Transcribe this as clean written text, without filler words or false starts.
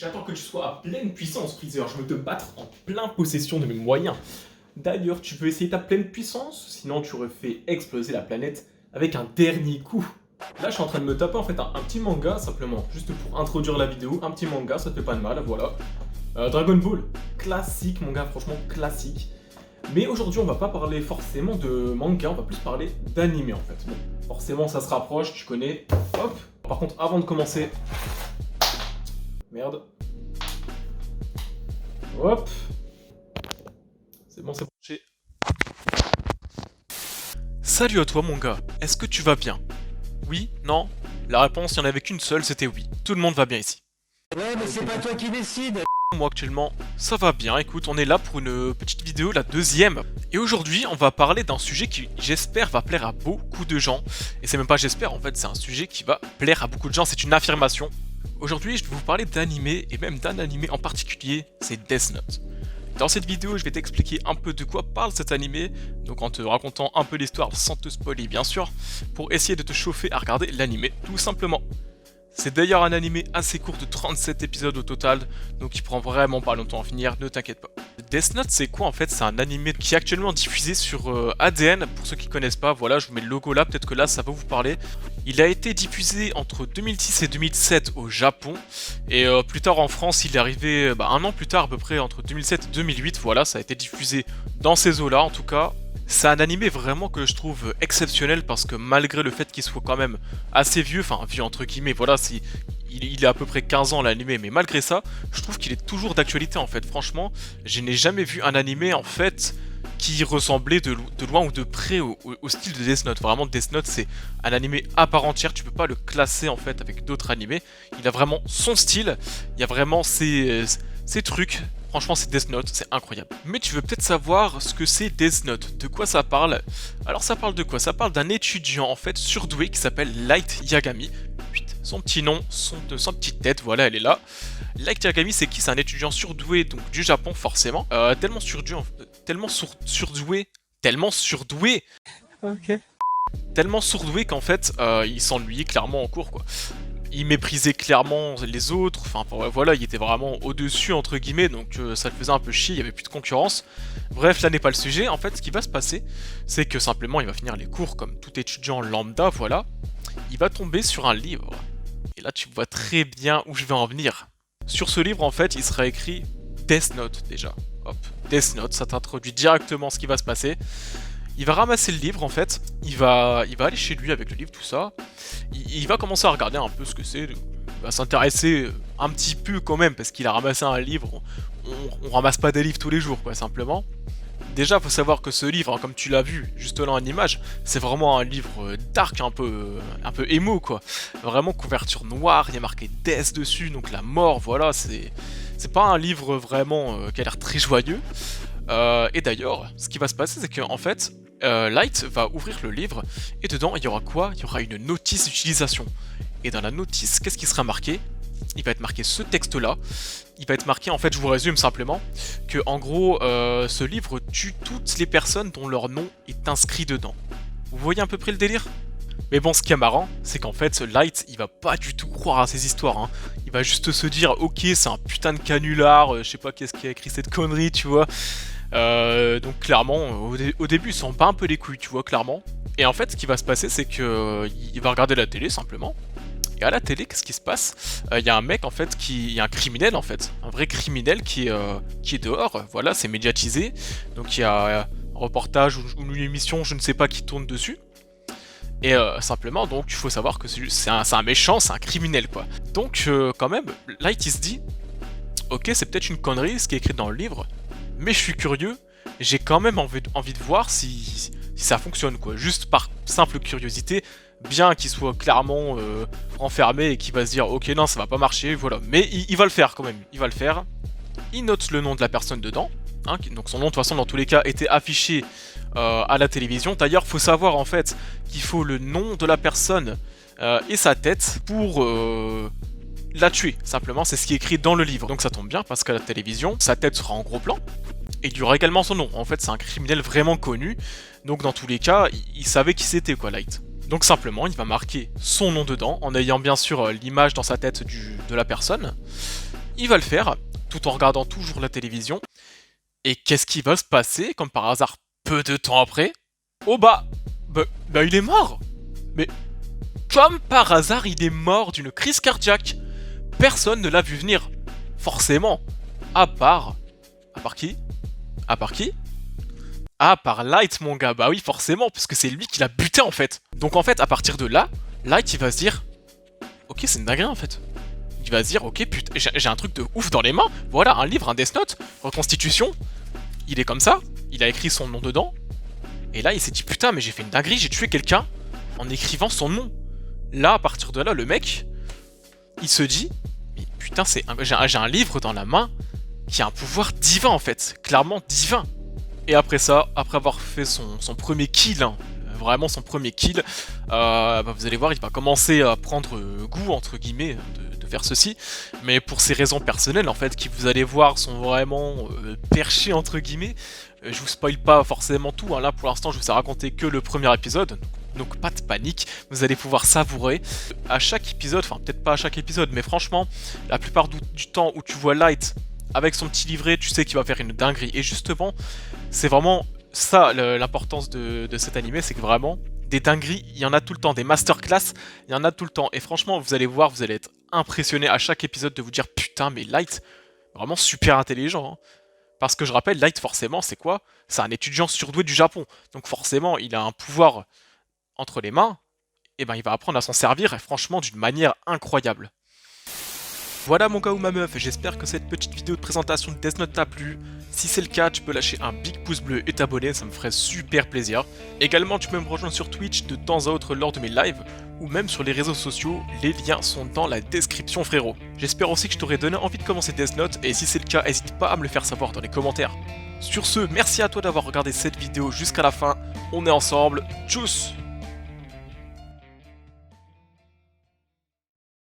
J'attends que tu sois à pleine puissance, Freezer. Je veux te battre en pleine possession de mes moyens. D'ailleurs, tu peux essayer ta pleine puissance, sinon tu refais exploser la planète avec un dernier coup. Là, je suis en train de me taper en fait un petit manga, simplement, juste pour introduire la vidéo. Un petit manga, ça te fait pas de mal, voilà. Dragon Ball, classique, manga franchement classique. Mais aujourd'hui, on va pas parler forcément de manga, on va plus parler d'anime en fait. Bon, forcément, ça se rapproche, tu connais. Hop. Par contre, avant de commencer... Merde. Hop. C'est bon, c'est bon. Salut à toi mon gars, est-ce que tu vas bien? Oui? Non? La réponse, il n'y en avait qu'une seule, c'était oui. Tout le monde va bien ici. Ouais, mais c'est pas toi qui décide. Moi actuellement, ça va bien, écoute, on est là pour une petite vidéo, la deuxième. Et aujourd'hui, on va parler d'un sujet qui, j'espère, va plaire à beaucoup de gens. Et c'est même pas j'espère, en fait, c'est un sujet qui va plaire à beaucoup de gens, c'est une affirmation. Aujourd'hui, je vais vous parler d'animé, et même d'un animé en particulier, c'est Death Note. Dans cette vidéo, je vais t'expliquer un peu de quoi parle cet animé, donc en te racontant un peu l'histoire sans te spoiler bien sûr, pour essayer de te chauffer à regarder l'animé tout simplement. C'est d'ailleurs un animé assez court de 37 épisodes au total, donc il prend vraiment pas longtemps à finir, ne t'inquiète pas. Death Note c'est quoi en fait? C'est un animé qui est actuellement diffusé sur ADN, pour ceux qui connaissent pas, voilà je vous mets le logo là, peut-être que là ça va vous parler. Il a été diffusé entre 2006 et 2007 au Japon, et plus tard en France il est arrivé un an plus tard à peu près, entre 2007 et 2008, voilà ça a été diffusé dans ces eaux là en tout cas. C'est un animé vraiment que je trouve exceptionnel parce que malgré le fait qu'il soit quand même assez vieux, enfin vieux entre guillemets, voilà, il est à peu près 15 ans l'animé, mais malgré ça, je trouve qu'il est toujours d'actualité en fait. Franchement, je n'ai jamais vu un animé en fait qui ressemblait de loin ou de près au style de Death Note. Vraiment, Death Note c'est un animé à part entière, tu peux pas le classer en fait avec d'autres animés. Il a vraiment son style, il y a vraiment ses trucs. Franchement, c'est Death Note, c'est incroyable. Mais tu veux peut-être savoir ce que c'est Death Note, de quoi ça parle? Alors ça parle de quoi? Ça parle d'un étudiant en fait surdoué qui s'appelle Light Yagami. Son petit nom, son petite tête, voilà, elle est là. Light Yagami, c'est qui? C'est un étudiant surdoué, donc du Japon forcément. Tellement surdoué. Ok. Tellement surdoué qu'en fait, il s'ennuyait clairement en cours, quoi. Il méprisait clairement les autres, enfin voilà, il était vraiment au-dessus entre guillemets, donc ça le faisait un peu chier, il n'y avait plus de concurrence. Bref, là n'est pas le sujet, en fait ce qui va se passer, c'est que simplement il va finir les cours comme tout étudiant lambda, voilà. Il va tomber sur un livre, et là tu vois très bien où je vais en venir. Sur ce livre en fait, il sera écrit Death Note déjà, hop, Death Note, ça t'introduit directement ce qui va se passer. Il va ramasser le livre en fait, il va aller chez lui avec le livre, tout ça. Il va commencer à regarder un peu ce que c'est, il va s'intéresser un petit peu quand même, parce qu'il a ramassé un livre, on ramasse pas des livres tous les jours quoi, simplement. Déjà, faut savoir que ce livre, hein, comme tu l'as vu juste là en image, c'est vraiment un livre dark, un peu émo quoi. Vraiment couverture noire, il y a marqué Death dessus, donc la mort, voilà, c'est pas un livre vraiment qui a l'air très joyeux. Et d'ailleurs, ce qui va se passer, c'est qu'en fait, Light va ouvrir le livre, et dedans, il y aura quoi? Il y aura une notice d'utilisation. Et dans la notice, qu'est-ce qui sera marqué? Il va être marqué ce texte-là. Il va être marqué, en fait, je vous résume simplement, que en gros, ce livre tue toutes les personnes dont leur nom est inscrit dedans. Vous voyez à peu près le délire? Mais bon, ce qui est marrant, c'est qu'en fait, Light, il va pas du tout croire à ces histoires, hein. Il va juste se dire, ok, c'est un putain de canular, je sais pas qu'est-ce qui a écrit cette connerie, tu vois. Donc clairement, au début, il s'en bat un peu les couilles, tu vois, clairement. Et en fait, ce qui va se passer, c'est que il va regarder la télé, simplement. Et à la télé, qu'est-ce qui se passe? Il y a un mec, en fait, il y a un criminel, en fait. Un vrai criminel qui est dehors, voilà, c'est médiatisé. Donc il y a un reportage ou une émission, je ne sais pas, qui tourne dessus. Et simplement, donc, il faut savoir que c'est un méchant, c'est un criminel, quoi. Donc, quand même, Light, il se dit, ok, c'est peut-être une connerie, ce qui est écrit dans le livre, mais je suis curieux, j'ai quand même envie de voir si ça fonctionne, quoi. Juste par simple curiosité, bien qu'il soit clairement renfermé et qu'il va se dire, ok, non, ça va pas marcher, voilà. Mais il va le faire, quand même, il va le faire. Il note le nom de la personne dedans, hein, donc son nom, de toute façon, dans tous les cas, était affiché à la télévision. D'ailleurs, faut savoir, en fait, qu'il faut le nom de la personne et sa tête pour... la tuer, simplement, c'est ce qui est écrit dans le livre. Donc ça tombe bien, parce qu'à la télévision, sa tête sera en gros plan, et il y aura également son nom. En fait, c'est un criminel vraiment connu, donc dans tous les cas, il savait qui c'était, quoi, Light. Donc simplement, il va marquer son nom dedans, en ayant bien sûr l'image dans sa tête de la personne, Il va le faire, tout en regardant toujours la télévision. Et qu'est-ce qui va se passer, comme par hasard, peu de temps après? Oh bah il est mort. Mais comme par hasard, il est mort d'une crise cardiaque. Personne ne l'a vu venir. Forcément. À part qui? À part qui? Ah, par Light, mon gars. Bah oui, forcément, parce que c'est lui qui l'a buté, en fait. Donc, en fait, à partir de là, Light, il va se dire... Ok, c'est une dinguerie, en fait. Il va se dire, ok, putain, j'ai un truc de ouf dans les mains. Voilà, un livre, un Death Note, reconstitution. Il est comme ça. Il a écrit son nom dedans. Et là, il s'est dit, putain, mais j'ai fait une dinguerie, j'ai tué quelqu'un en écrivant son nom. Là, à partir de là, le mec, il se dit, mais putain, j'ai un livre dans la main qui a un pouvoir divin, en fait. Clairement divin. Et après ça, après avoir fait son premier kill, hein, vraiment son premier kill, vous allez voir, il va commencer à prendre goût, entre guillemets, de faire ceci. Mais pour ces raisons personnelles, en fait, qui vous allez voir sont vraiment perchées, entre guillemets. Je vous spoil pas forcément tout, hein. Là pour l'instant je vous ai raconté que le premier épisode. Donc pas de panique, vous allez pouvoir savourer. À chaque épisode, enfin peut-être pas à chaque épisode, mais franchement, la plupart du temps où tu vois Light avec son petit livret, tu sais qu'il va faire une dinguerie. Et justement, c'est vraiment ça l'importance de cet animé, c'est que vraiment, des dingueries, il y en a tout le temps, des masterclass, il y en a tout le temps. Et franchement, vous allez voir, vous allez être impressionné à chaque épisode de vous dire putain, mais Light, vraiment super intelligent, hein. Parce que je rappelle, Light, forcément, c'est quoi? C'est un étudiant surdoué du Japon. Donc forcément, il a un pouvoir entre les mains, et ben il va apprendre à s'en servir, et franchement, d'une manière incroyable. Voilà mon gars ou ma meuf, j'espère que cette petite vidéo de présentation de Death Note t'a plu. Si c'est le cas, tu peux lâcher un big pouce bleu et t'abonner, ça me ferait super plaisir. Également, tu peux me rejoindre sur Twitch de temps à autre lors de mes lives, ou même sur les réseaux sociaux, les liens sont dans la description frérot. J'espère aussi que je t'aurai donné envie de commencer Death Note, et si c'est le cas, n'hésite pas à me le faire savoir dans les commentaires. Sur ce, merci à toi d'avoir regardé cette vidéo jusqu'à la fin, on est ensemble, tchuss!